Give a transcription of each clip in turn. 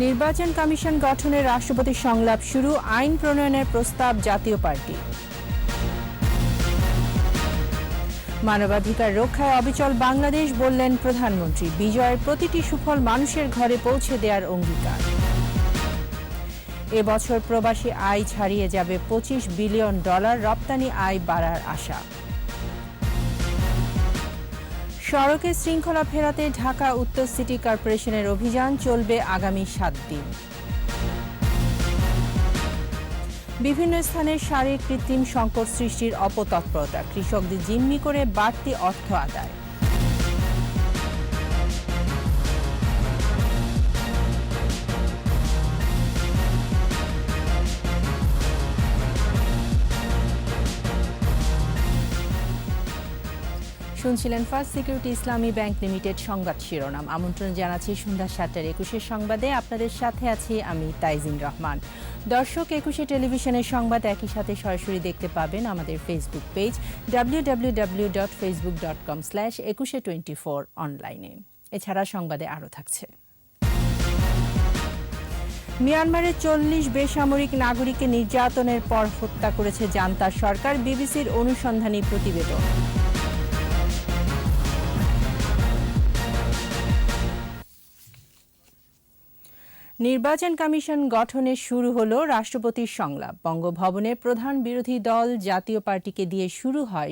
নির্বাচন কমিশন গঠনের রাষ্ট্রপতির সংলাপ শুরু, আইন প্রণয়নের প্রস্তাব জাতীয় পার্টি। মানবাধিকার রক্ষায় অবিচল বাংলাদেশ বললেন প্রধানমন্ত্রী, বিজয়ের প্রতিটি সুফল মানুষের ঘরে পৌঁছে দেওয়ার অঙ্গীকার। এবছর প্রবাসী আয় ছাড়িয়ে যাবে $25 বিলিয়ন, রপ্তানি আয় বাড়ার আশা। সড়কে শৃঙ্খলা ফেরাতে ঢাকা উত্তর সিটি কর্পোরেশনের অভিযান চলবে আগামী 7 দিন। বিভিন্ন স্থানে সারে কৃত্রিম সংকট সৃষ্টির অপতৎপরতা, কৃষকদের জিম্মি করে বাড়তি অর্থ আদায়। শুনছিলেন ফার্স্ট সিকিউরিটি ইসলামী ব্যাংক লিমিটেড সংবাদ শিরোনাম। আমন্ত্রণ জানাচ্ছি সন্ধ্যা 7:21 সংবাদে। আপনাদের সাথে আছি আমি তাইজিন রহমান। দর্শক, 21 টেলিভিশনের সংবাদ একই সাথে সরাসরি দেখতে পাবেন আমাদের ফেসবুক পেজ www.facebook.com/2124 অনলাইনে। এছাড়া সংবাদে আরও থাকছে। মিয়ানমারের 40 বেসামরিক নাগরিককে নির্যাতনের পর হত্যা করেছে জান্তা সরকার, বিবিসির অনুসন্ধানী প্রতিবেদন। নির্বাচন কমিশন গঠনে শুরু হলো রাষ্ট্রপতির সংলাপ। বঙ্গভবনের প্রধান বিরোধী দল জাতীয় পার্টিকে দিয়ে শুরু হয়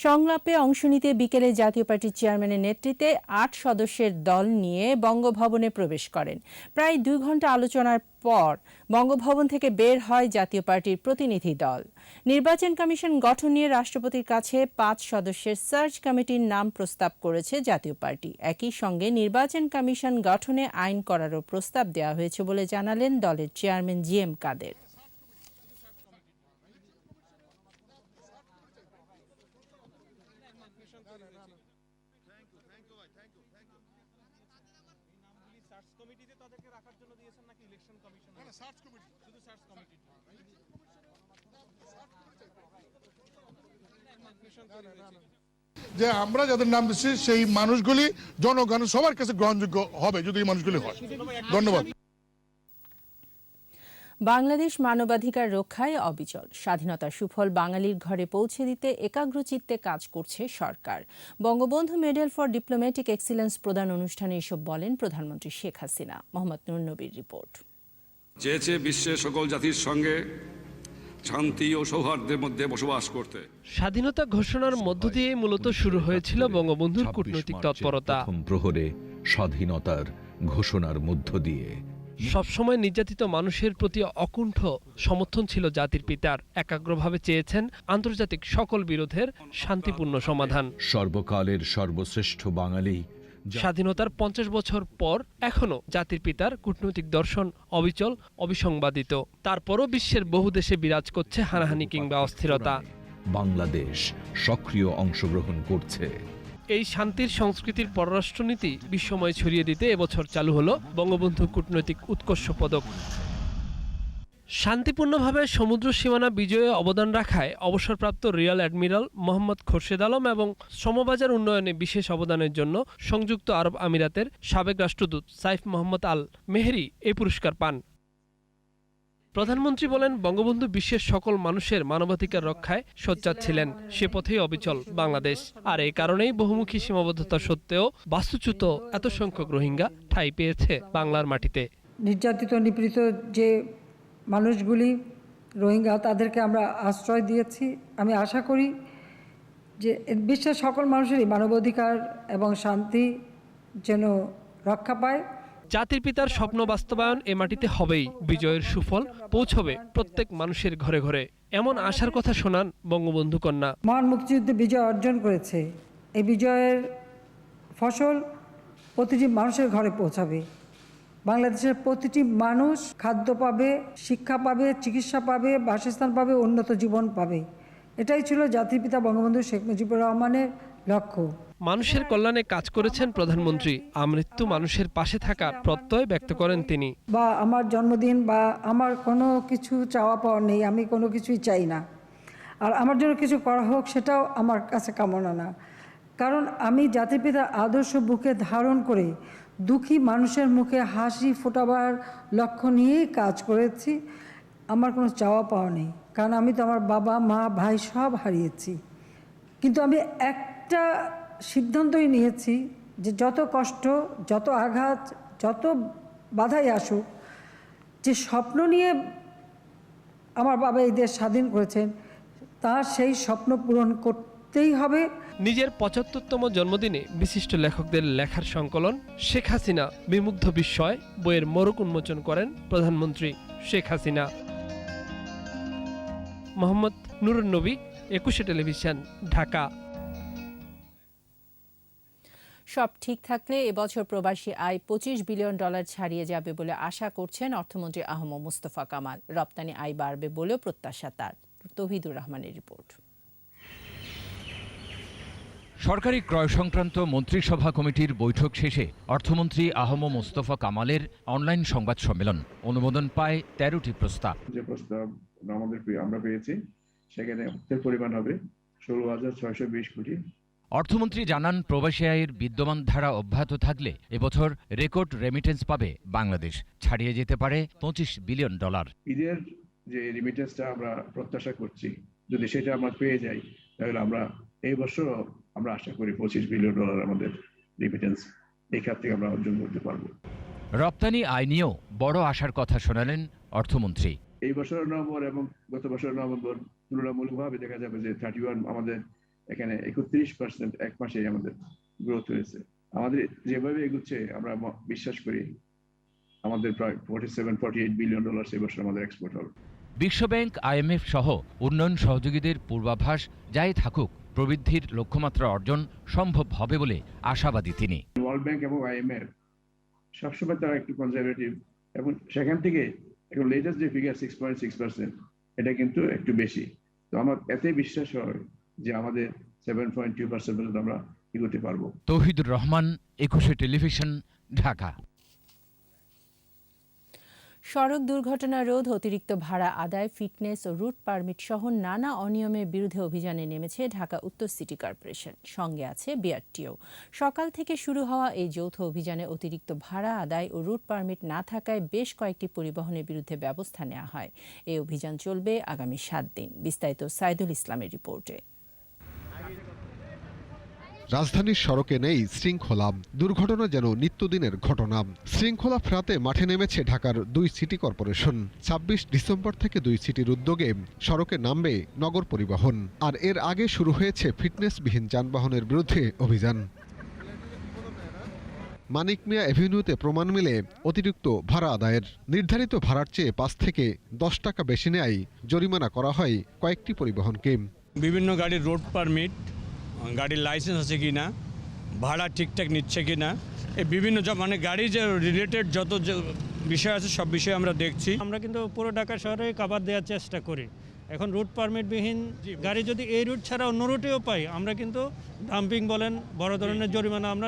সংলাপে অংশ নিতে বিকেলে জাতীয় পার্টির চেয়ারম্যানের নেতৃত্বে 8 সদস্যের দল নিয়ে বঙ্গভবনে প্রবেশ করেন। প্রায় 2 ঘণ্টা আলোচনার পর বঙ্গভবন থেকে বের হয় জাতীয় পার্টির প্রতিনিধি দল। নির্বাচন কমিশন গঠন নিয়ে রাষ্ট্রপতির কাছে 5 সদস্যের সার্চ কমিটির নাম প্রস্তাব করেছে জাতীয় পার্টি। একই সঙ্গে নির্বাচন কমিশন গঠনে আইন করারও প্রস্তাব দেওয়া হয়েছে বলে জানালেন দলের চেয়ারম্যান GM কাদের। যে আমরা যাদের নাম দিচ্ছি সেই মানুষগুলি জনগণ সবার কাছে গ্রহণযোগ্য হবে যদি এই মানুষগুলি হয়। ধন্যবাদ। বাংলাদেশ মানবাধিকার রক্ষায় অবিচল, স্বাধীনতার সুফল বাঙালির ঘরে পৌঁছে দিতে একাগ্রচিত্তে কাজ করছে সরকার। Bangabandhu medal for diplomatic excellence প্রদান অনুষ্ঠানে এসব বলেন প্রধানমন্ত্রী শেখ হাসিনা। মোহাম্মদ নুর নবীর রিপোর্ট। চেয়েছে বিশ্বের সকল জাতির সঙ্গে শান্তি ও সৌহার্দ্যের মধ্যে বসবাস করতে। স্বাধীনতা ঘোষণার মধ্য দিয়ে মূলত শুরু হয়েছিল বঙ্গবন্ধুর কূটনৈতিক তৎপরতা। প্রহরে স্বাধীনতার ঘোষণার মধ্য দিয়ে সবসময় নির্যাতিত মানুষের প্রতি অকুণ্ঠ সমর্থন ছিল জাতির পিতার। একাগ্রভাবে চেয়েছেন আন্তর্জাতিক সকল বিরোধের শান্তিপূর্ণ সমাধান। সর্বকালের সর্বশ্রেষ্ঠ বাঙালি। স্বাধীনতার 50 বছর পর এখনো জাতির পিতার কূটনৈতিক দর্শন অবিচল, অবিসংবাদিত। তারপরও বিশ্বের বহু দেশে বিরাজ করছে হানাহানি কিংবা অস্থিরতা। বাংলাদেশ সক্রিয় অংশগ্রহণ করছে। এই শান্তির সংস্কৃতির পররাষ্ট্রনীতি বিশ্বময় ছড়িয়ে দিতে এবছর চালু হলো বঙ্গবন্ধু কূটনৈতিক উৎকর্ষ পদক। শান্তিপূর্ণভাবে সমুদ্র সীমানা বিজয়ে অবদান রাখায় অবসরপ্রাপ্ত রিয়াল অ্যাডমিরাল মোহাম্মদ খোরশেদ আলম এবং সমবাজার উন্নয়নে বিশেষ অবদানের জন্য সংযুক্ত আরব আমিরাতের সাবেক রাষ্ট্রদূত সাইফ মোহাম্মদ আল মেহেরি এই পুরস্কার পান। প্রধানমন্ত্রী বলেন, বঙ্গবন্ধু বিশ্বের সকল মানুষের মানবাধিকার রক্ষায় সোচ্চার ছিলেন। সে পথেই অবিচল বাংলাদেশ। আর এই কারণেই বহুমুখী সীমাবদ্ধতা সত্ত্বেও বাস্তুচ্যুত এত সংখ্যক রোহিঙ্গা ঠাঁই পেয়েছে বাংলার মাটিতে। নির্যাতিত নিপীড়িত যে মানুষগুলি রোহিঙ্গা, তাদেরকে আমরা আশ্রয় দিয়েছি। আমি আশা করি যে বিশ্বের সকল মানুষেরই মানবাধিকার এবং শান্তি যেন রক্ষা পায়। জাতির পিতার স্বপ্ন বাস্তবায়ন এ মাটিতে হবেই। বিজয়ের সুফল পৌঁছবে প্রত্যেক মানুষের ঘরে ঘরে, এমন আশার কথা শোনান বঙ্গবন্ধু কন্যা। মহান মুক্তিযুদ্ধে বিজয় অর্জন করেছে। এই বিজয়ের ফসল প্রতিটি মানুষের ঘরে পৌঁছাবে। বাংলাদেশের প্রতিটি মানুষ খাদ্য পাবে, শিক্ষা পাবে, চিকিৎসা পাবে, বাসস্থান পাবে, উন্নত জীবন পাবে। এটাই ছিল জাতির পিতা বঙ্গবন্ধু শেখ মুজিবুর রহমানের লক্ষ্য। মানুষের কল্যাণে কাজ করেছেন প্রধানমন্ত্রী। আমৃত্যু মানুষের পাশে থাকার প্রত্যয় ব্যক্ত করেন তিনি। বা আমার জন্মদিন বা আমার কোনো কিছু চাওয়া পাওয়া নেই, আমি কোনো কিছুই চাই না। আর আমার জন্য কিছু করা হোক সেটাও আমার কাছে কামনা না। কারণ আমি জাতির পিতার আদর্শ বুকে ধারণ করে দুঃখী মানুষের মুখে হাসি ফোটাবার লক্ষ্য নিয়েই কাজ করেছি। আমার কোনো চাওয়া পাওয়া নেই, কারণ আমি তো আমার বাবা মা ভাই সব হারিয়েছি। কিন্তু আমি একটা সিদ্ধান্তই নিয়েছি যে যত কষ্ট, যত আঘাত, যত বাধাই আসুক, যে স্বপ্ন নিয়ে আমার বাবা এই দেশ স্বাধীন করেছেন, তার সেই স্বপ্ন পূরণ করতেই হবে। নিজের ৭৫তম জন্মদিনে বিশিষ্ট লেখকদের লেখার সংকলন শেখ হাসিনা বিমুগ্ধ বিস্ময় বইয়ের মোড়ক উন্মোচন করেন প্রধানমন্ত্রী শেখ হাসিনা। মোহাম্মদ নুরুন নবী, একুশে টেলিভিশন, ঢাকা। সব ঠিক থাকলে এবছর প্রবাসী আয় $25 বিলিয়ন ছাড়িয়ে যাবে বলে আশা করছেন অর্থমন্ত্রী আহম মুস্তফা কামাল। রপ্তানি আয় বাড়বে বলেও প্রত্যাশা তার। তৌহিদুর রহমানের রিপোর্ট। সরকারি ক্রয় সংক্রান্ত মন্ত্রিসভা কমিটির বৈঠক শেষে অর্থমন্ত্রী আহম মোস্তফা কামালের অনলাইন সংবাদ সম্মেলন। অনুমোদন পায় 13টি প্রস্তাব। যে প্রস্তাব আমরা পেয়েছি সেখানে অর্থের পরিমাণ হবে 16,620 কোটি। অর্থমন্ত্রী জানান, প্রবাসী আয়ের বিদ্যমান ধারা অব্যাহত থাকলে এবছর রেকর্ড রেমিটেন্স পাবে বাংলাদেশ, ছাড়িয়ে যেতে পারে $25 বিলিয়ন। ঈদের যে রেমিটেন্সটা আমরা প্রত্যাশা করছি, যদি সেটা আমরা পেয়ে যাই তাহলে আমরা এই বছর আমরা আশা করি $25 বিলিয়ন আমাদের রেমিটেন্স এই খাত থেকে আমরা অর্জন করতে পারবো। রপ্তানি আয় নিয়েও বড় আশার কথা শোনালেন অর্থমন্ত্রী। এই বছরের নভেম্বর এবং গত বছরের নভেম্বর তুলনামূলকভাবে দেখা যাবে যে 31 আমাদের এখানে 31% এক মাসে আমাদের গ্রোথ হয়েছে। আমাদের যেভাবে এগুচ্ছে আমরা বিশ্বাস করি আমাদের প্রায় $47-48 বিলিয়ন এই বছর আমাদের এক্সপোর্ট হবে। বিশ্বব্যাংক, IMF সহ উন্নয়ন সহযোগীদের পূর্বাভাস যাই থাকুক, প্রবৃদ্ধির লক্ষ্যমাত্রা অর্জন সম্ভব হবে বলে আশাবাদী তিনি। ওয়ার্ল্ড ব্যাংক এবং IMF সবসময় তারা একটু কনজারভেটিভ, এবং সেখান থেকে এখন লেটেস্ট যে ফিগার 6.6%, এটা কিন্তু একটু বেশি। তো আমার এতে বিশ্বাস হয় যে আমাদের 7.2% পর্যন্ত আমরা এগোতে পারবো। তৌহিদুর রহমান, একুশে টেলিভিশন, ঢাকা। সড়ক দুর্ঘটনা রোধ, অতিরিক্ত ভাড়া আদায়, ফিটনেস ও রুট পারমিট সহ নানা অনিয়মের বিরুদ্ধে অভিযানে নেমেছে ঢাকা উত্তর সিটি কর্পোরেশন। সঙ্গে আছে বিআরটিও। সকাল থেকে শুরু হওয়া এই যৌথ অভিযানে অতিরিক্ত ভাড়া আদায় ও রুট পারমিট না থাকায় বেশ কয়েকটি পরিবহনের বিরুদ্ধে ব্যবস্থা নেওয়া হয়। এই অভিযান চলবে আগামী 7 দিন। বিস্তারিত সাইদুল ইসলামের রিপোর্টে। রাজধানীর সড়কে নেই শৃঙ্খলা, দুর্ঘটনা যেন নিত্যদিনের ঘটনা। শৃঙ্খলা ফেরাতে মাঠে নেমেছে ঢাকার 2 সিটি কর্পোরেশন। 26 ডিসেম্বর থেকে 2 সিটির উদ্যোগে সড়কে নামবে নগর পরিবহন। আর এর আগে শুরু হয়েছে ফিটনেসবিহীন যানবাহনের বিরুদ্ধে অভিযান। মানিক মিয়া এভিনিউতে প্রমাণ মিলে অতিরিক্ত ভাড়া আদায়ের। নির্ধারিত ভাড়ার চেয়ে 5 থেকে 10 টাকা বেশি নেয় জরিমানা করা হয় কয়েকটি পরিবহনকে। বিভিন্ন গাড়ির রোড পারমিট, গাড়ির লাইসেন্স আছে কি না, ভাড়া ঠিকঠাক নিচ্ছে কি না, এই বিভিন্ন মানে গাড়ি যে রিলেটেড যত বিষয় আছে সব বিষয় আমরা দেখছি। আমরা কিন্তু পুরো ঢাকা শহরে কভার দেওয়ার চেষ্টা করি। এখন রুট পারমিটবিহীন গাড়ি যদি এই রুট ছাড়া অন্য রুটেও পাই, আমরা কিন্তু ডাম্পিং বলেন, বড় ধরনের জরিমানা আমরা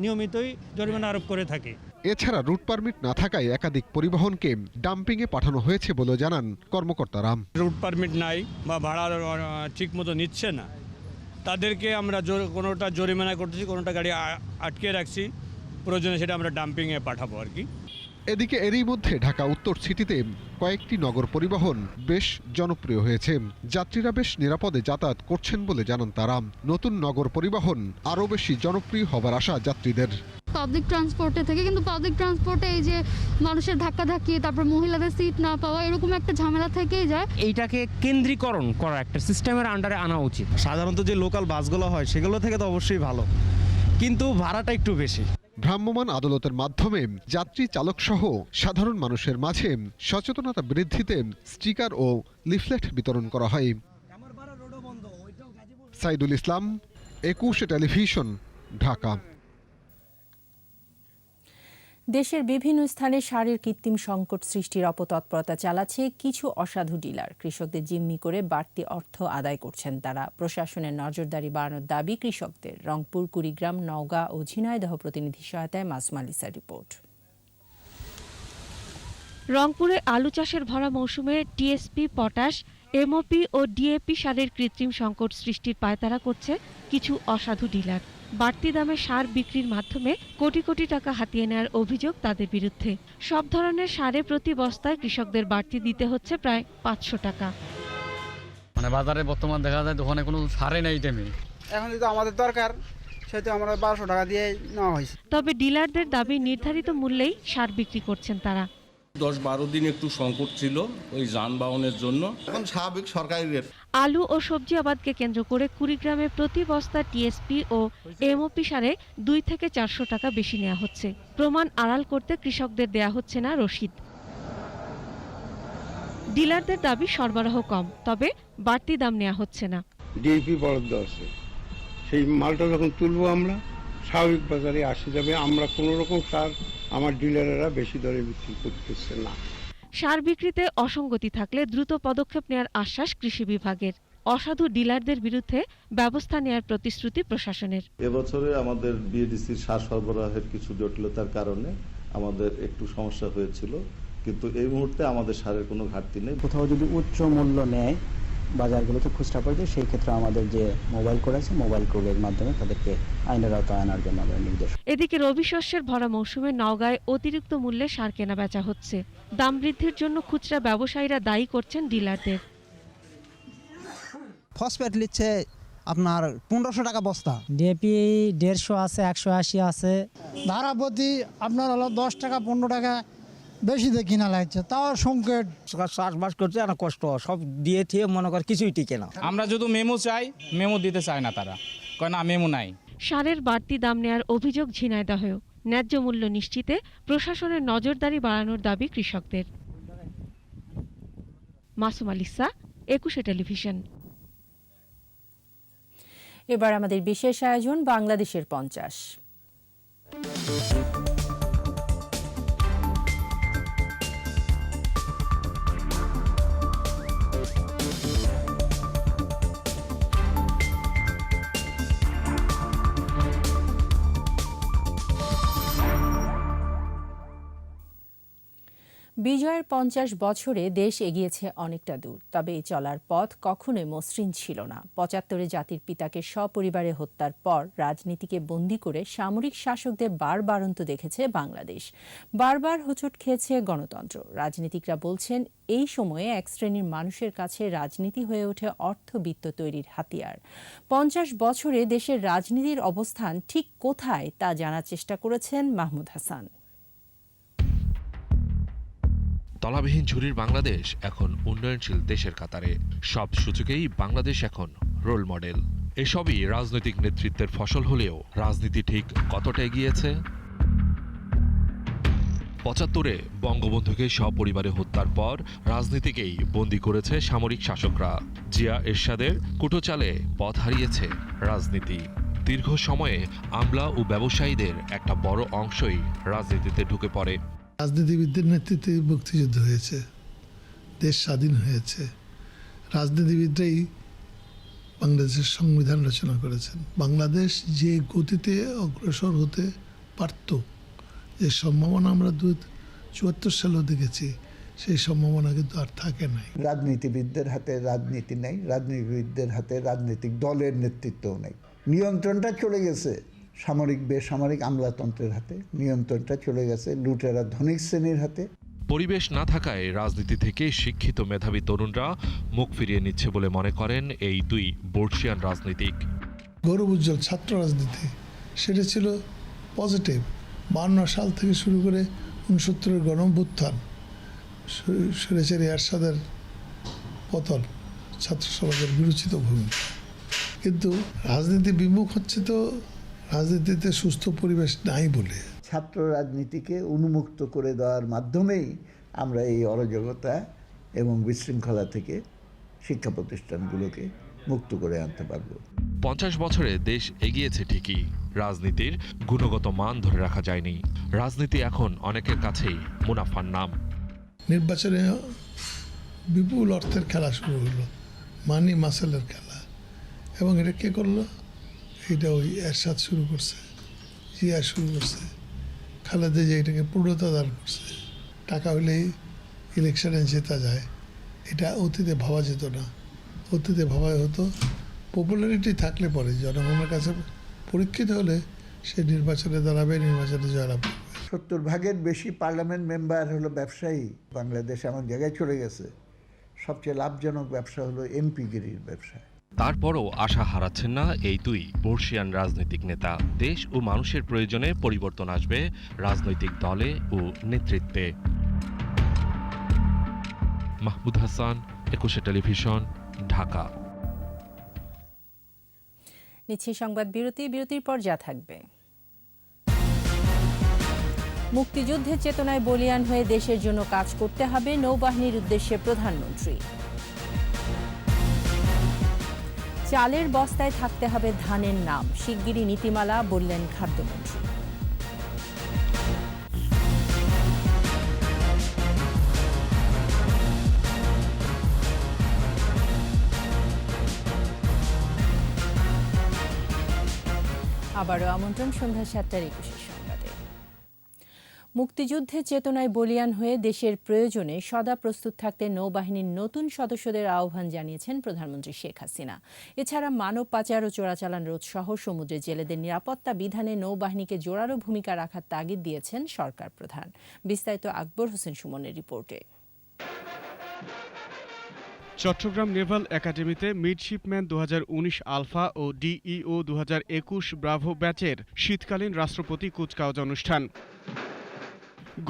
নিয়মিতই জরিমানা আরোপ করে থাকি। এছাড়া রুট পারমিট না থাকায় একাধিক পরিবহনকে ডাম্পিংয়ে পাঠানো হয়েছে বলে জানান কর্মকর্তারা। রুট পারমিট নাই বা ভাড়া ঠিক মতো নিচ্ছে না, তাদেরকে আমরা কোনোটা জরিমানা করতেছি, কোনোটা গাড়ি আটকে রাখছি, প্রয়োজনে সেটা আমরা ডাম্পিংয়ে পাঠাবো আর কি। এদিকে এরই মধ্যে ঢাকা উত্তর সিটিতে কয়েকটি নগর পরিবহন বেশ জনপ্রিয় হয়েছে। যাত্রীরা বেশ নিরাপদে যাতায়াত করছেন বলে জানান তারা। নতুন নগর পরিবহন আরও বেশি জনপ্রিয় হবার আশা যাত্রীদের। পাবলিক ট্রান্সপোর্টে থেকে, কিন্তু পাবলিক ট্রান্সপোর্টে এই যে মানুষের ধাক্কাধাক্কি, তারপর মহিলাদের সিট না পাওয়া, এরকম একটা ঝামেলা থেকেই যায়। এইটাকে কেন্দ্রীকরণ করা একটা সিস্টেমের আন্ডারে আনা উচিত। সাধারণত যে লোকাল বাসগুলো হয় সেগুলো থেকে তো অবশ্যই ভালো, কিন্তু ভাড়াটা একটু বেশি। ভ্রাম্যমাণ আদালতের মাধ্যমে যাত্রী চালক সহ সাধারণ মানুষের মাঝে সচেতনতা বৃদ্ধিতে স্টিকার ও লিফলেট বিতরণ করা হয়। সাইদুল ইসলাম, একুশে টেলিভিশন, ঢাকা। দেশের বিভিন্ন স্থানে সারের কৃত্রিম সংকট সৃষ্টির অপতৎপরতা চালাচ্ছে কিছু অসাধু ডিলার। কৃষকদের জিম্মি করে বাড়তি অর্থ আদায় করছেন তারা। প্রশাসনের নজরদারি বাড়ানোর দাবি কৃষকদের। রংপুর, কুড়িগ্রাম, নওগাঁ ও ঝিনাইদহ প্রতিনিধি সহায়তায় মাসুমা লিসার রিপোর্ট। রংপুরে আলু চাষের ভরা মৌসুমে টিএসপি, পটাশ, এমওপি ও ডিএপি সারের কৃত্রিম সংকট সৃষ্টির পায়তারা করছে কিছু অসাধু ডিলার। বাড়তি দামে সার বিক্রির মাধ্যমে কোটি কোটি টাকা হাতিয়ে নেওয়ার অভিযোগ তাদের বিরুদ্ধে। সব ধরনের সারে প্রতি বস্তায় কৃষকদের বাড়তি দিতে হচ্ছে প্রায় 500 টাকা। মানে বাজারে বর্তমান দেখা যায় দোকানে কোনো সারে নেই টেমে। এখন যদি আমাদের দরকার সেটা আমরা 1200 টাকা দিয়ে নেওয়া হয়েছে। তবে ডিলারদের দাবি নির্ধারিত মূল্যেই সার বিক্রি করছেন তারা। 10-12 দিন একটু সংকট ছিল ওই যানবাহনের জন্য, এখন স্বাভাবিক সরকারি রেট। আলু ও সবজি আবাদকে কেন্দ্র করে কুড়িগ্রামে প্রতি বস্তা টিএসপি ও এমওপি সারে 2 থেকে 400 টাকা বেশি নেওয়া হচ্ছে। প্রমাণ আড়াল করতে কৃষকদের দেয়া হচ্ছে না রসিদ। ডিলারদের দাবি সরবরাহ কম, তবে বাড়তি দাম নেওয়া হচ্ছে না। ডিএপি বরাদ্দ আছে, সেই মালটা যখন তুলবো আমরা স্বাভাবিক বাজারে আসে যাবে। আমরা কোনো রকম সার আমার ডিলারেরা বেশি দরে বিক্রি করতেছে না। সার বিক্রিতে অসঙ্গতি থাকলে দ্রুত পদক্ষেপ নেওয়ার আশ্বাস কৃষি বিভাগের। অসাধু ডিলারদের বিরুদ্ধে ব্যবস্থা নেওয়ার প্রতিশ্রুতি প্রশাসনের। এবছরে আমাদের বিএডিসির সার সরবরাহের কিছু জটিলতার কারণে আমাদের একটু সমস্যা হয়েছিল, কিন্তু এই মুহূর্তে আমাদের সারের কোনো ঘাটতি নেই। কোথাও যদি উচ্চ মূল্য নেয় বাজারগুলোতে খুচরা পর্যায়ে, সেই ক্ষেত্রে আমাদের যে মোবাইল কোড আছে, মোবাইল কোডের মাধ্যমে তাদেরকে আইনের আওতায় আনার জন্য আমরা নির্দেশ। এদিকে রবি শস্যের ভরা মৌসুমে নওগাঁয় অতিরিক্ত মূল্যে সার কেনা বেচা হচ্ছে। দাম বৃদ্ধির জন্য খুচরা ব্যবসায়ীরা দায়ী করছেন ডিলারদের। ফসফেট নিচ্ছে আপনার 1500 টাকা বস্তা, ডিএপি 150 আছে, 180 আছে। ধারাপতি আপনার হলো 10 টাকা 15 টাকা বেশি দিয়ে কিনা লাগছে, তাও সংকট। চাষবাস করতে অনেক কষ্ট, সব দিয়ে ঠিয়ে মনে কর কিছুই টিকে না। আমরা যদি মেমো চাই, মেমো দিতে চায় না তারা, কয় না মেমো নাই। সারের বাড়তি দাম নেয়ার অভিযোগ ঝিনাইদহেও। ন্যায্য মূল্য নিশ্চিতে প্রশাসনের নজরদারি বাড়ানোর দাবি কৃষকদের। মাসুম আলিসা, 21 টেলিভিশন। এবার আমাদের বিশেষ আয়োজন বাংলাদেশের 50। বিজয়ের 50 বছরে দেশ এগিয়েছে অনেকটা দূর, তবে এই চলার পথ কখনোই মসৃণ ছিল না। 75-এ জাতির পিতাকে সপরিবারে হত্যার পর রাজনীতিকে বন্দী করে সামরিক শাসকদের বারবারন্ত দেখেছে বাংলাদেশ। বারবার হোঁচট খেয়েছে গণতন্ত্র। রাজনীতিকরা বলছেন এই সময়ে এক শ্রেণীর মানুষের কাছে রাজনীতি হয়ে ওঠে অর্থবিত্ত তৈরির হাতিয়ার। 50 বছরে দেশের রাজনীতির অবস্থান ঠিক কোথায় তা জানার চেষ্টা করেছেন মাহমুদ হাসান। তলাবিহীন ঝুড়ির বাংলাদেশ এখন উন্নয়নশীল দেশের কাতারে। সব সূচকেই বাংলাদেশ এখন রোল মডেল। এসবই রাজনৈতিক নেতৃত্বের ফসল হলেও রাজনীতি ঠিক কতটা এগিয়েছে? 75-এ বঙ্গবন্ধুকে সপরিবারে হত্যার পর রাজনীতিকেই বন্দী করেছে সামরিক শাসকরা। জিয়া এরশাদের কুটোচালে পথ হারিয়েছে রাজনীতি। দীর্ঘ সময়ে আমলা ও ব্যবসায়ীদের একটা বড় অংশই রাজনীতিতে ঢুকে পড়ে। রাজনীতিবিদদের নেতৃত্বে মুক্তিযুদ্ধ হয়েছে, দেশ স্বাধীন হয়েছে। রাজনীতিবিদরাই বাংলাদেশের সংবিধান রচনা করেছেন। বাংলাদেশ যে গতিতে অগ্রসর হতে পারত, যে সম্ভাবনা আমরা 74 সালেও দেখেছি, সেই সম্ভাবনা কিন্তু আর থাকে নাই। রাজনীতিবিদদের হাতে রাজনীতি নেই, রাজনীতিবিদদের হাতে রাজনৈতিক দলের নেতৃত্বও নেই। নিয়ন্ত্রণটা চলে গেছে সামরিক বেসামরিক আমলাতন্ত্রের হাতে, নিয়ন্ত্রণটা চলে গেছে লুটেরা ধনিক শ্রেণীর হাতে। পরিবেশ না থাকায় রাজনীতি থেকে শিক্ষিত মেধাবী তরুণরা মুখ ফিরিয়ে নিচ্ছে বলে মনে করেন এই দুই বর্ষিয়ান রাজনীতিক। গৌরব উজ্জ্বল ছাত্র রাজনীতি, সেটা ছিল পজিটিভ। 52 সাল থেকে শুরু করে 69-এর গণঅভ্যুত্থান, সুরেচারী এরশাদের পতন, ছাত্র সমাজের বিরোচিত ভূমিকা। কিন্তু রাজনীতি বিমুখ হচ্ছে তো রাজনীতিতে সুস্থ পরিবেশ নাই বলে। ছাত্র রাজনীতিকে উন্মুক্ত করে দেওয়ার মাধ্যমেই আমরা এই অরাজকতা এবং বিশৃঙ্খলা থেকে শিক্ষা প্রতিষ্ঠানগুলোকে মুক্ত করে আনতে পারব। 50 বছরে দেশ এগিয়েছে ঠিকই, রাজনীতির গুণগত মান ধরে রাখা যায়নি। রাজনীতি এখন অনেকের কাছেই মুনাফার নাম। নির্বাচনে বিপুল অর্থের খেলা শুরু হলো, মানি মাসেলের খেলা। এবং এটা কে করলো? এটা ওই এরশাদ শুরু করছে, জিয়া শুরু করছে, খালেদা যে এটাকে পূর্ণতা দান করছে। টাকা হলেই ইলেকশনে জেতা যায়, এটা অতীতে ভাবা যেত না। অতীতে ভাবা হতো পপুলারিটি থাকলে পরে, জনগণের কাছে পরীক্ষিত হলে সে নির্বাচনে দাঁড়াবে, নির্বাচনে জয়লাভ করবে। 70% বেশি পার্লামেন্ট মেম্বার হলো ব্যবসায়ী। বাংলাদেশ এমন জায়গায় চলে গেছে, সবচেয়ে লাভজনক ব্যবসা হলো এমপিগিরির ব্যবসা। তারপরও আশা হারাচ্ছেন না এই দুই বর্ষিয়ান রাজনৈতিক নেতা। দেশ ও মানুষের প্রয়োজনে পরিবর্তন আসবে রাজনৈতিক দলে ও নেতৃত্বে। মাহমুদ হাসান, 21 টেলিভিশন, ঢাকা। নিচ্ছি সংবাদ বিরতির পর যা থাকবে। মুক্তিযুদ্ধের চেতনায় বলিয়ান হয়ে দেশের জন্য কাজ করতে হবে, নৌবাহিনীর উদ্দেশ্যে প্রধানমন্ত্রী। চালের বস্তায় থাকতে হবে ধানের নাম, শিগগিরই নীতিমালা, বললেন খাদ্যমন্ত্রী। আবারও আমন্ত্রণ সন্ধ্যা 7:21 সংবাদে। মুক্তিযুদ্ধের চেতনায় বলিয়ান হয়ে দেশের প্রয়োজনে সদা প্রস্তুত থাকতে নৌবাহিনীর নতুন সদস্যদের আহ্বান জানিয়েছেন প্রধানমন্ত্রী শেখ হাসিনা। এছাড়া মানব পাচার ও চোরাচালান রোধ সহ সমুদ্রে জেলেদের নিরাপত্তা বিধানে নৌবাহিনীকে জোরালো ভূমিকা রাখার তাগিদ দিয়েছেন সরকার প্রধান। বিস্তারিত আকবর হোসেন সুমনের রিপোর্টে। চট্টগ্রাম নেভাল একাডেমিতে মিডশিপম্যান 2019 আলফা ও ডিইও 2021 ব্রাভো ব্যাচের শীতকালীন রাষ্ট্রপতি কুচকাওয়াজ অনুষ্ঠান।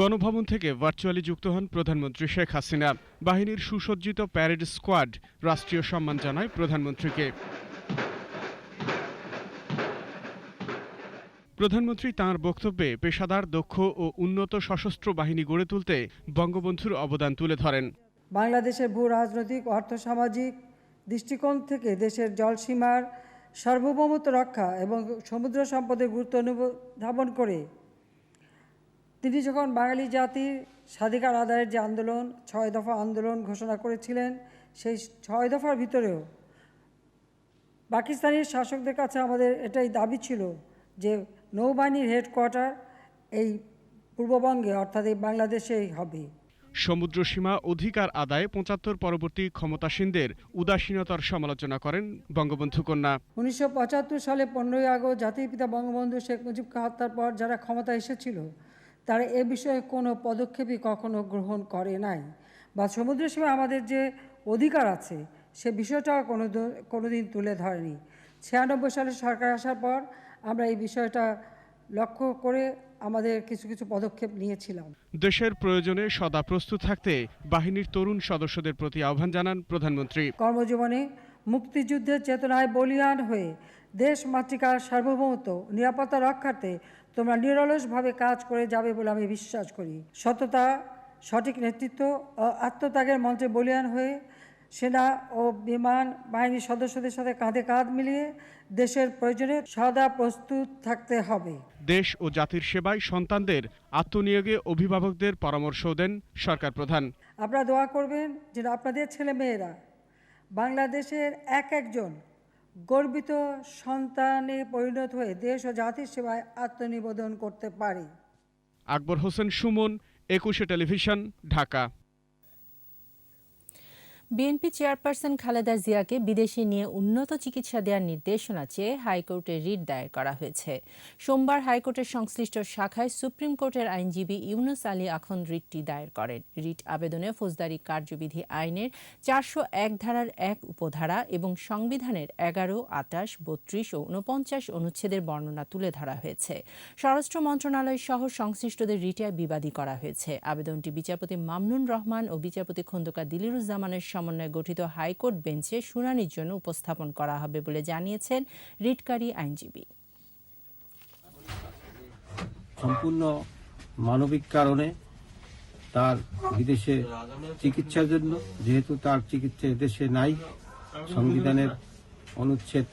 গণভবন থেকে ভার্চুয়ালি যুক্ত হন প্রধানমন্ত্রী শেখ হাসিনা। বাহিনীর সুসজ্জিত প্যারেড স্কোয়াড রাষ্ট্রীয় সম্মান জানায় প্রধানমন্ত্রীকে। প্রধানমন্ত্রী তাঁর বক্তব্যে পেশাদার, দক্ষ ও উন্নত সশস্ত্র বাহিনী গড়ে তুলতে বঙ্গবন্ধুর অবদান তুলে ধরেন। বাংলাদেশের ভূ রাজনৈতিক, অর্থসামাজিক দৃষ্টিকোণ থেকে দেশের জলসীমার সার্বভৌমত্ব রক্ষা এবং সমুদ্র সম্পদের গুরুত্ব অনুধাবন করে তিনি যখন বাঙালি জাতির স্বাধিকার আদায়ের যে আন্দোলন, 6 দফা আন্দোলন ঘোষণা করেছিলেন, সেই 6 দফার ভিতরেও পাকিস্তানি শাসকদের কাছে আমাদের এটাই দাবি ছিল যে নৌবাহিনীর হেডকোয়ার্টার এই পূর্ববঙ্গে অর্থাৎ এই বাংলাদেশেই হবে। সমুদ্র সীমা অধিকার আদায়ে 75 পরবর্তী ক্ষমতাসীনদের উদাসীনতার সমালোচনা করেন বঙ্গবন্ধু কন্যা। 1975 সালে 15ই আগস্ট জাতির পিতা বঙ্গবন্ধু শেখ মুজিবকে হত্যার পর যারা ক্ষমতা এসেছিল তারা এ বিষয়ে কোনো পদক্ষেপই কখনো গ্রহণ করে নাই, বা সমুদ্র সীমা আমাদের যে অধিকার আছে সে বিষয়টাও কোনোদিন তুলে ধরেনি। 96 সালে সরকার আসার পর আমরা এই বিষয়টা লক্ষ্য করে আমাদের কিছু পদক্ষেপ নিয়েছিলাম। দেশের প্রয়োজনে সদা প্রস্তুত থাকতে বাহিনীর তরুণ সদস্যদের প্রতি আহ্বান জানান প্রধানমন্ত্রী। কর্মজীবনে মুক্তিযুদ্ধের চেতনায় বলিয়ান হয়ে দেশ মাতৃকার সার্বভৌমত্ব নিরাপত্তা রক্ষার্থে তোমরা নিরলসভাবে কাজ করে যাবে বলে আমি বিশ্বাস করি। সততা, সঠিক নেতৃত্ব ও আত্মত্যাগের মঞ্চে বলিয়ান হয়ে সেনা ও বিমান বাহিনীর সদস্যদের সাথে কাঁধে কাঁধ মিলিয়ে দেশের প্রয়োজনে সদা প্রস্তুত থাকতে হবে। দেশ ও জাতির সেবায় সন্তানদের আত্মনিয়োগে অভিভাবকদের পরামর্শ দেন সরকার প্রধান। আপনারা দোয়া করবেন যেন আপনাদের ছেলে মেয়েরা বাংলাদেশের একজন গর্বিত সন্তানে পরিণত হয়ে দেশ ও জাতির সেবায় আত্মনিবেদন করতে পারে। Akbar Hossain Sumon, 21 television, Dhaka. BNP chairperson Khaleda জিয়াকে বিদেশে নিয়ে উন্নত চিকিৎসা দেওয়ার নির্দেশনা চেয়ে হাইকোর্টে রিট দায়ের করা হয়েছে। সোমবার হাইকোর্টের সংশ্লিষ্ট শাখায় সুপ্রিম কোর্টের আইনজীবী ইউনুস আলী আখন্দ রিটটি দায়ের করেন। রিট আবেদনে ফৌজদারি কার্যবিধি আইনের 401 ধারার 1 উপধারা এবং সংবিধানের 11, 28, 32 ও 49 অনুচ্ছেদের বর্ণনা তুলে ধরা হয়েছে। স্বরাষ্ট্র মন্ত্রণালয় সহ সংশ্লিষ্টদের রিটে বিবাদী করা হয়েছে। আবেদনটি বিচারপতি মামনুন রহমান ও বিচারপতি খন্দকার দিলিরুজ্জামানের সমন্বয়ে গঠিত হাইকোর্ট বেঞ্চে শুনানির জন্য উপস্থাপন করা হবে বলে জানিয়েছেন রিটকারী আইনজীবী। সম্পূর্ণ মানবিক কারণে তার বিদেশে চিকিৎসার জন্য, যেহেতু তার চিকিৎসা দেশে নাই, সংবিধানের অনুচ্ছেদ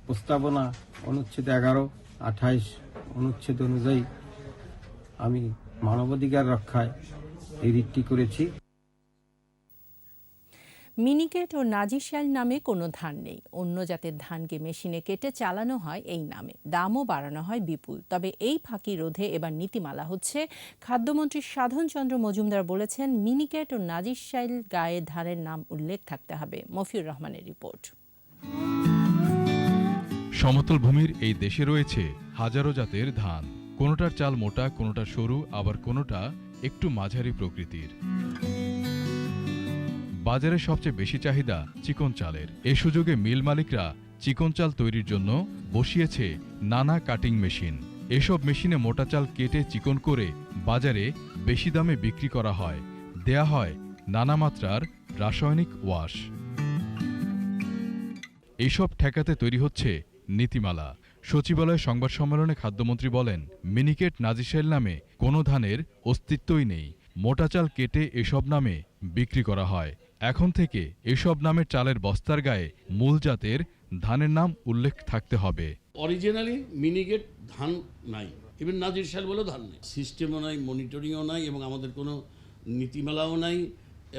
প্রস্তাবনা অনুচ্ছেদ 11, 28 অনুচ্ছেদ অনুযায়ী আমি মানবাধিকার রক্ষায় এই রিটটি করেছি। মিনিকেট ও নাজিরশাইল নামে কোনো ধান নেই। অন্য জাতের ধানকে মেশিনে কেটে চালানো হয় এই নামে, দামও বাড়ানো হয় বিপুল। তবে এই ফাঁকি রোধে এবার নীতিমালা হচ্ছে। খাদ্যমন্ত্রী সাধন চন্দ্র মজুমদার বলেছেন, মিনিকেট ও নাজিরশাইল গায়ে ধানের নাম উল্লেখ থাকতে হবে। মফিউর রহমানের রিপোর্ট। সমতল ভূমির এই দেশে রয়েছে হাজারো জাতের ধান। কোনোটার চাল মোটা, কোনোটা সরু, আবার কোনোটা একটু মাঝারি প্রকৃতির। বাজারে সবচেয়ে বেশি চাহিদা চিকন চালের। এ সুযোগে মিল মালিকরা চিকন চাল তৈরির জন্য বসিয়েছে নানা কাটিং মেশিন। এসব মেশিনে মোটা চাল কেটে চিকন করে বাজারে বেশি দামে বিক্রি করা হয়। দেয়া হয় নানা মাত্রার রাসায়নিক ওয়াশ। এইসব ঠেকাতে তৈরি হচ্ছে নীতিমালা। সচিবালয়ে সংবাদ সম্মেলনে খাদ্যমন্ত্রী বলেন, মিনিকেট নাজিরশাইল নামে কোনো ধানের অস্তিত্বই নেই। মোটা চাল কেটে এসব নামে বিক্রি করা হয়। এখন থেকে এসব নামের চালের বস্তার গায়ে মূল জাতের ধানের নাম উল্লেখ থাকতে হবে। অরিজিনালি মিনিকেট ধান নাই, ইভেন নাজিরশাইল বলেও ধান নেই। সিস্টেমও নাই, মনিটরিংও নাই, এবং আমাদের কোনো নীতিমালাও নাই,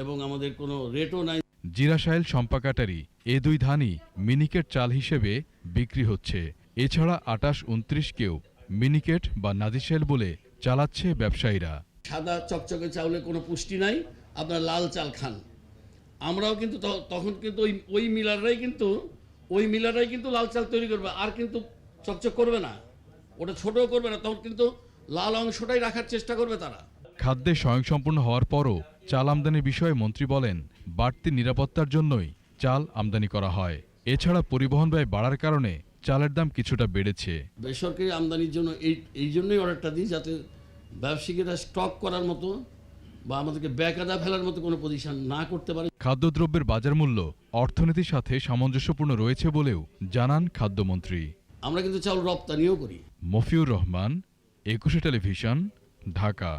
এবং আমাদের কোনো রেটও নাই। জিরাশাইল, সম্পাকাটারি এ দুই ধানই মিনিকেট চাল হিসেবে বিক্রি হচ্ছে। এছাড়া 28-29 কেও মিনিকেট বা নাজিরশাইল বলে চালাচ্ছে ব্যবসায়ীরা। সাদা চকচকে চাউলে কোনো পুষ্টি নাই, আপনার লাল চাল খান। আমরাও কিন্তু তখন কিন্তু ওই মিলাররাই কিন্তু লাল চাল তৈরি করবে, আর কিন্তু চকচক করবে না, ওটা ছোটও করবে না, তখন কিন্তু লাল অংশটাই রাখার চেষ্টা করবে তারা। খাদ্যে স্বয়ংসম্পূর্ণ হওয়ার পরও চাল আমদানির বিষয়ে মন্ত্রী বলেন, বাড়তি নিরাপত্তার জন্যই চাল আমদানি করা হয়। এছাড়া পরিবহন ব্যয় বাড়ার কারণে চালের দাম কিছুটা বেড়েছে। বেসরকারি আমদানির জন্য এই জন্যই অর্ডারটা দিই, যাতে ব্যবসায়ীরা স্টক করার মতো বা আমাদেরকে ব্যাকাদা ফেলার মতো কোনো পজিশন না করতে পারে। খাদ্যদ্রব্যের বাজার মূল্য অর্থনীতির সাথে সামঞ্জস্যপূর্ণ রয়েছে বলেও জানান খাদ্যমন্ত্রী। আমরা কিন্তু চাল রপ্তানিও করি। মফিউর রহমান, 21 টেলিভিশন, ঢাকা।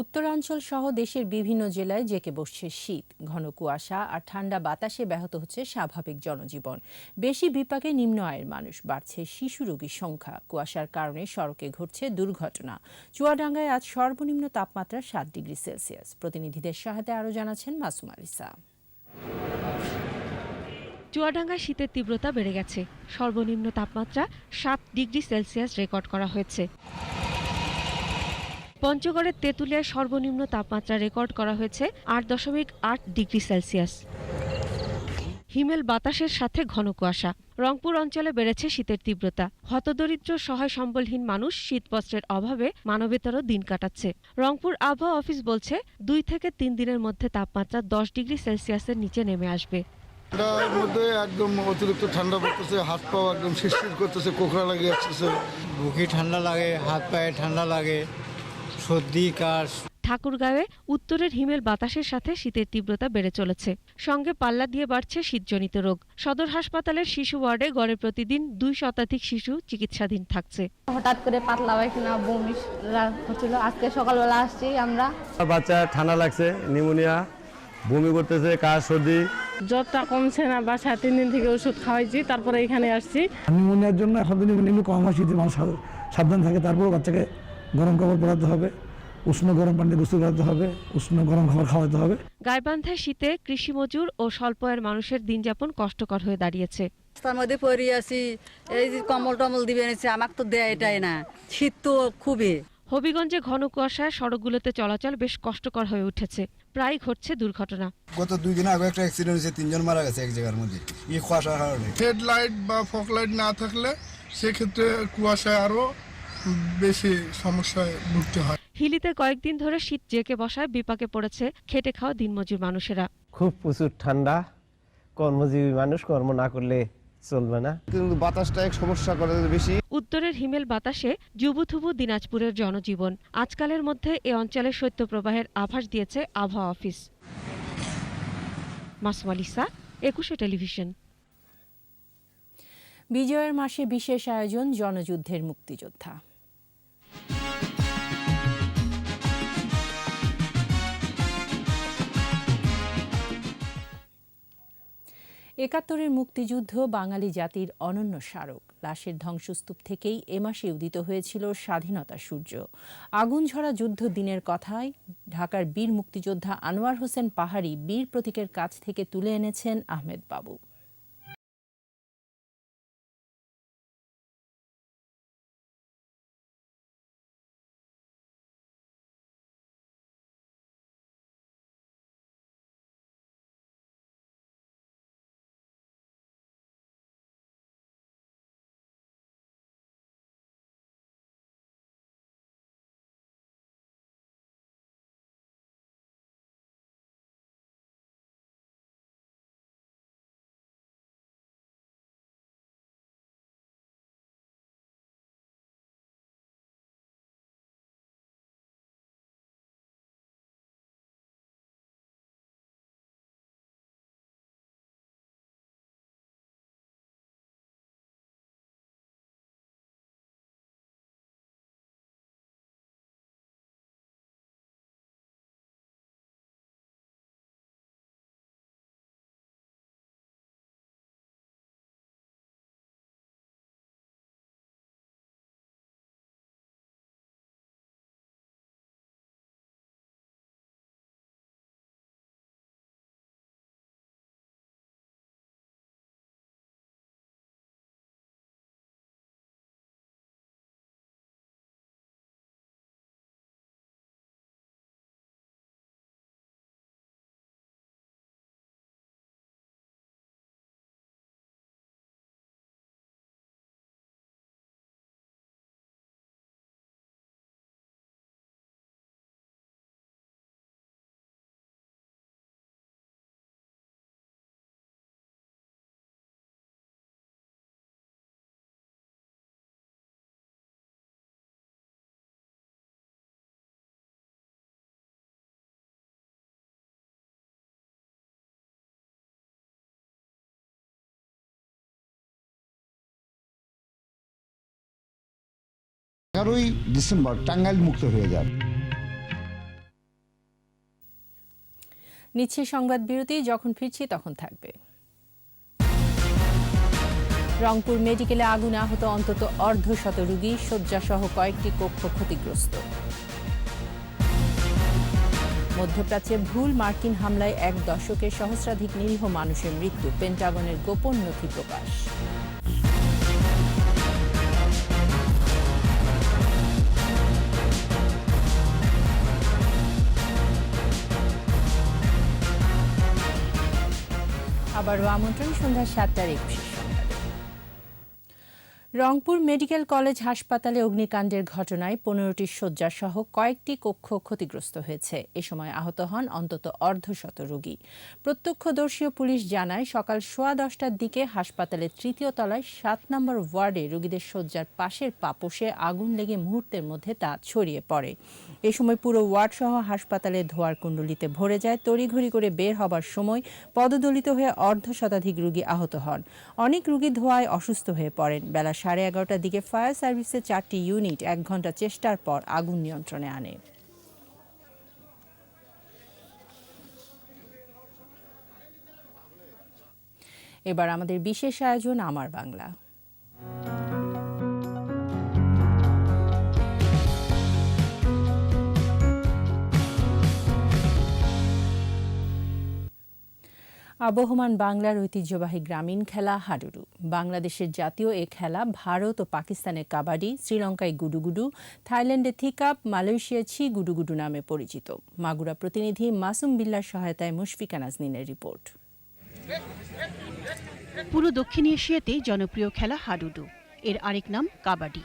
উত্তরাঞ্চল সহ দেশের বিভিন্ন জেলায় জেঁকে বসছে শীত। ঘন কুয়াশা আর ঠান্ডা বাতাসে ব্যাহত হচ্ছে স্বাভাবিক জনজীবন। বেশি বিপাকে নিম্ন আয়ের মানুষ, বাড়ছে শিশু রোগীর সংখ্যা। কুয়াশার কারণে সড়কে ঘটছে দুর্ঘটনা। চুয়াডাঙ্গায় আজ সর্বনিম্ন তাপমাত্রা 7 ডিগ্রি সেলসিয়াস। প্রতিনিধিদের সহায়তায় আরও জানাচ্ছেন মাসুম আলিসা। চুয়াডাঙ্গায় শীতের তীব্রতা বেড়ে গেছে। সর্বনিম্ন তাপমাত্রা 7 ডিগ্রি সেলসিয়াস রেকর্ড করা হয়েছে। পঞ্চগড়ের তেঁতুলিয়ায় সর্বনিম্ন তাপমাত্রা রেকর্ড করা হয়েছে 8.8 ডিগ্রি সেলসিয়াস। হিমেল বাতাসের সাথে ঘন কুয়াশা। রংপুর অঞ্চলে বেড়েছে শীতের তীব্রতা। হতদরিদ্র সহায় সম্বলহীন মানুষ শীতবস্ত্রের অভাবে মানবেতর দিন কাটাচ্ছে। রংপুর আবহাওয়া অফিস বলছে 2 থেকে 3 দিনের মধ্যে তাপমাত্রা 10 ডিগ্রি সেলসিয়াসের নিচে নেমে আসবে। ঠান্ডার মধ্যে একদম অতিরিক্ত ঠান্ডা পড়তেছে, হাত পা একদম শিরশির করতেছে, কোকড়া লাগে আসতেছে, বুকে ঠান্ডা লাগে, হাত পায়ে ঠান্ডা লাগে, সর্দি কাশ। ঠাকুরগাঁওয়ে উত্তরের হিমেল বাতাসের সাথে শীতের তীব্রতা বেড়ে চলেছে। সঙ্গে পাল্লা দিয়ে বাড়ছে শীতজনিত রোগ। সদর হাসপাতালের শিশু ওয়ার্ডে গড়ে প্রতিদিন 2 শতাধিক শিশু চিকিৎসাধীন থাকছে। হঠাৎ করে পাতলা পায়খানা, বমি হচ্ছিল। আজকে সকালবেলা আসছি আমরা। বাচ্চা ঠান্ডা লাগছে, নিউমোনিয়া, বমি করতেছে, কাশ, সর্দি। জ্বরটা কমছে না, বাসায় 3 দিন থেকে ওষুধ খাওয়াইছি, তারপরে এখানে আসছি। নিউমোনিয়ার জন্য এখন নিউমোনিয়া কম হয়, শীতে মানুষ সাবধান থাকে। তারপর বাচ্চাকে গরম কাপড় পরাতে হবে, উষ্ণ গরম পানিতে গোসল করাতে হবে, উষ্ণ গরম খাবার খাওয়াতে হবে। গাইবান্ধায় শীতে কৃষি মজুর ও স্বল্প আয়ের মানুষের দিনযাপন কষ্টকর হয়ে দাঁড়িয়েছে। রাস্তার মধ্যে পড়ে আছি, এই যে কম্বল টম্বল দিবে এনেছে, আমাকে তো দেয় এটাই না। শীত তো খুবই। হবিগঞ্জে ঘন কুয়াশায় সড়কগুলোতে চলাচল বেশ কষ্টকর হয়ে উঠেছে। প্রায় ঘটছে দুর্ঘটনা। গত 2 দিন আগে একটা অ্যাক্সিডেন্ট হয়েছে, 3 জন মারা গেছে এক জায়গার মধ্যে এই কুয়াশার কারণে। হেডলাইট বা ফগলাইট না থাকলে সেক্ষেত্রে কুয়াশায় আরো বেশি সমস্যায় ভুগতে হয়। হিলিতে কয়েকদিন ধরে শীত জেঁকে বসায় বিপাকে পড়েছে খেটে খাওয়া দিনমজুর মানুষেরা। খুব প্রচুর ঠান্ডা, কর্মজীবী মানুষ কর্ম না করলে চলবে না, কিন্তু বাতাসটা এক সমস্যা করে বেশি। উত্তরের হিমেল বাতাসে জুবুথুবু দিনাজপুরের জনজীবন। আজকালের মধ্যে এ অঞ্চলে শৈত্যপ্রবাহের আভাস দিয়েছে আবহাওয়া অফিস। মাসুম আলিসা, 21 টেলিভিশন। বিজয়ের মাসে বিশেষ আয়োজন জনযুদ্ধের মুক্তিযোদ্ধা। ৭১-এর মুক্তিযুদ্ধ বাঙালি জাতির অনন্য স্মারক। লাশের ধ্বংসস্তূপ থেকেই এ মাসে উদিত হয়েছিল স্বাধীনতা সূর্য। আগুন ঝরা যুদ্ধ দিনের কথায় ঢাকার বীর মুক্তিযোদ্ধা আনোয়ার হোসেন পাহাড়ী বীর প্রতীকের কাছ থেকে তুলে এনেছেন আহমেদ বাবু। 11ই ডিসেম্বর টাঙ্গাইল মুক্ত হয়ে যাবে। নিচ্ছে সংবাদ বিরতি, যখন ফিরছি তখন থাকবে। রংপুর মেডিকেলে আগুনে আহত অন্তত অর্ধশত রোগী, শয্যাসহ কয়েকটি কক্ষ ক্ষতিগ্রস্ত। মধ্যপ্রাচ্যে ভুল মার্কিন হামলায় 1 দশকে সহস্রাধিক নিরীহ মানুষের মৃত্যু, পেন্টাগনের গোপন নথি প্রকাশ। আবারও আমন্ত্রণ সন্ধ্যা 7:21 সংবাদে। রংপুর মেডিকেল কলেজ হাসপাতালে অগ্নিকাণ্ডের ঘটনায় 15টি শয্যাসহ কয়েকটি কক্ষ ক্ষতিগ্রস্ত হয়েছে। এ সময় আহত হন অন্তত অর্ধশত রোগী। প্রত্যক্ষদর্শী পুলিশ জানায়, সকাল 10:15টার দিকে হাসপাতালের 3য় তলায় 7 নম্বর ওয়ার্ডে রোগীদের শয্যার পাশের পাপোশে আগুন লেগে মুহূর্তের মধ্যে তা ছড়িয়ে পড়ে। এ সময় পুরো ওয়ার্ডসহ হাসপাতালে ধোঁয়ার কুণ্ডলিতে ভরে যায়। তড়িঘড়ি করে বের হবার সময় পদদলিত হয়ে অর্ধশতাধিক রোগী আহত হন। অনেক রোগী ধোঁয়ায় অসুস্থ হয়ে পড়েন। বেলা 11:30টার দিকে ফায়ার সার্ভিসের 4টি ইউনিট 1 ঘন্টা চেষ্টার পর আগুন নিয়ন্ত্রণে আনে। এবার আমাদের বিশেষ আয়োজন আমার বাংলা। আবহমান বাংলার ঐতিহ্যবাহী গ্রামীণ খেলা হাডুডু। বাংলাদেশের জাতীয় এ খেলা ভারত ও পাকিস্তানের কাবাডি, শ্রীলঙ্কায় গুডুগুডু, থাইল্যান্ডে থিকাপ, মালয়েশিয়ায় ছি গুডুগুডু নামে পরিচিত। মাগুরা প্রতিনিধি মাসুম বিল্লার সহায়তায় মুশফিকা নাজনীনের রিপোর্ট। পুরো দক্ষিণ এশিয়াতেই জনপ্রিয় খেলা হাডুডু, এর আরেক নাম কাবাডি।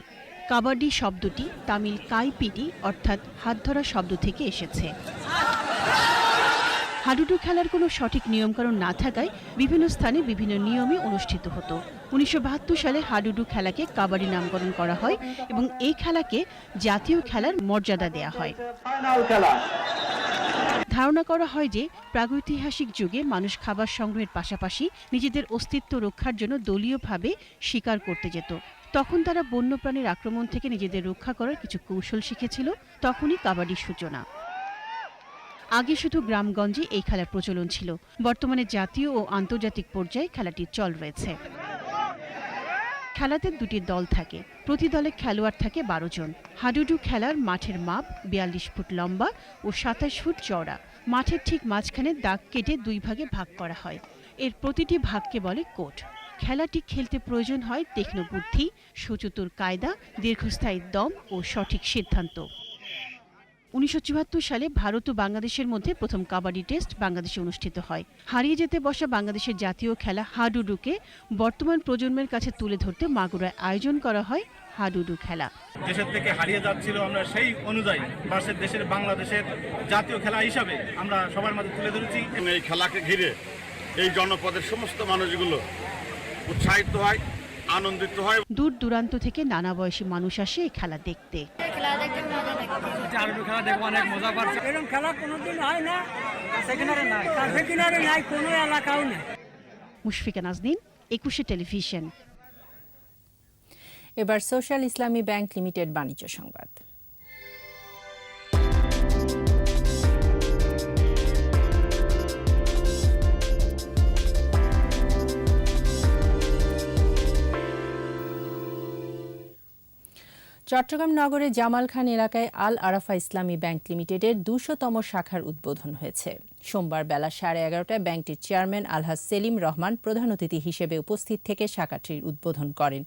কাবাডি শব্দটি তামিল কাইপিডি অর্থাৎ হাত ধরা শব্দ থেকে এসেছে। হাডুডু খেলার কোনো সঠিক নিয়মকানুন না থাকায় বিভিন্ন স্থানে বিভিন্ন নিয়মে অনুষ্ঠিত হতো। 1972 সালে হাডুডু খেলাকে কাবাডি নামকরণ করা হয় এবং এই খেলাকে জাতীয় খেলার মর্যাদা দেয়া হয়। ধারণা করা হয় যে প্রাগৈতিহাসিক যুগে মানুষ খাবার সংগ্রহের পাশাপাশি নিজেদের অস্তিত্ব রক্ষার জন্য দলীয়ভাবে শিকার করতে যেত। তখন তারা বন্যপ্রাণীর আক্রমণ থেকে নিজেদের রক্ষা করার কিছু কৌশল শিখেছিল। তখনই কাবাডির সূচনা। আগে শুধু গ্রামগঞ্জে এই খেলার প্রচলন ছিল। বর্তমানে জাতীয় ও আন্তর্জাতিক পর্যায়ে খেলাটির চল রয়েছে। খেলাতে 2টি দল থাকে, প্রতি দলে খেলোয়াড় থাকে 12 জন। হাডুডু খেলার মাঠের মাপ 42 ফুট লম্বা ও 27 ফুট চওড়া। মাঠের ঠিক মাঝখানে দাগ কেটে 2 ভাগে ভাগ করা হয়। এর প্রতিটি ভাগকে বলে কোট। খেলাটি খেলতে প্রয়োজন হয় তীক্ষ্ণ বুদ্ধি, সুচতুর কায়দা, দীর্ঘস্থায়ী দম ও সঠিক সিদ্ধান্ত। 1974 সালে ভারত ও বাংলাদেশের মধ্যে প্রথম কাবাডি টেস্ট বাংলাদেশে অনুষ্ঠিত হয়। হারিয়ে যেতে বসা বাংলাদেশের জাতীয় খেলা হাডুডুকে বর্তমান প্রজন্মের কাছে তুলে ধরতে মাগুরায় আয়োজন করা হয় হাডুডু খেলা। দেশের থেকে হারিয়ে যাচ্ছিল, আমরা সেই অনুযায়ী দেশের বাংলাদেশের জাতীয় খেলা হিসাবে আমরা সবার মাঝে তুলে ধরেছি। এই খেলাকে ঘিরে এই জনপদের সমস্ত মানুষগুলো উৎসাহিত হয়, আনন্দিত হয়। দূর দূরান্ত থেকে নানা বয়সী মানুষ আসে এই খেলা দেখতে। অনেক মজা পাচ্ছে। এরকম খেলা কোনোদিন হয় না, নাই কোনো এলাকাও নেই। মুশফিকা নাজনীন, 21 টেলিভিশন। এবার সোশ্যাল ইসলামী ব্যাংক লিমিটেড বাণিজ্য সংবাদ। চট্টগ্রাম নগরের জামাল খান এলাকায় আল আরাফা ইসলামী ব্যাংক লিমিটেডের 200তম শাখার উদ্বোধন হয়েছে। সোমবার বেলা 11:30টায় ব্যাংকটির চেয়ারম্যান আলহাজ সেলিম রহমান প্রধান অতিথি হিসেবে উপস্থিত থেকে শাখাটির উদ্বোধন করেন।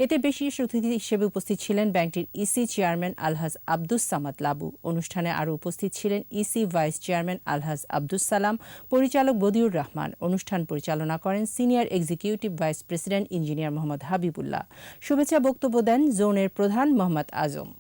এতে বিশেষ অতিথি হিসেবে উপস্থিত ছিলেন ব্যাংকটির ইসি চেয়ারম্যান আলহাজ আব্দুস সামাদ লাবু। অনুষ্ঠানে আরও উপস্থিত ছিলেন ইসি ভাইস চেয়ারম্যান আলহাজ আব্দুস সালাম, পরিচালক বদিউর রহমান। অনুষ্ঠান পরিচালনা করেন senior executive vice president engineer Mohammad Habibullah. শুভেচ্ছা বক্তব্য দেন জোনের প্রধান মোহাম্মদ আজম।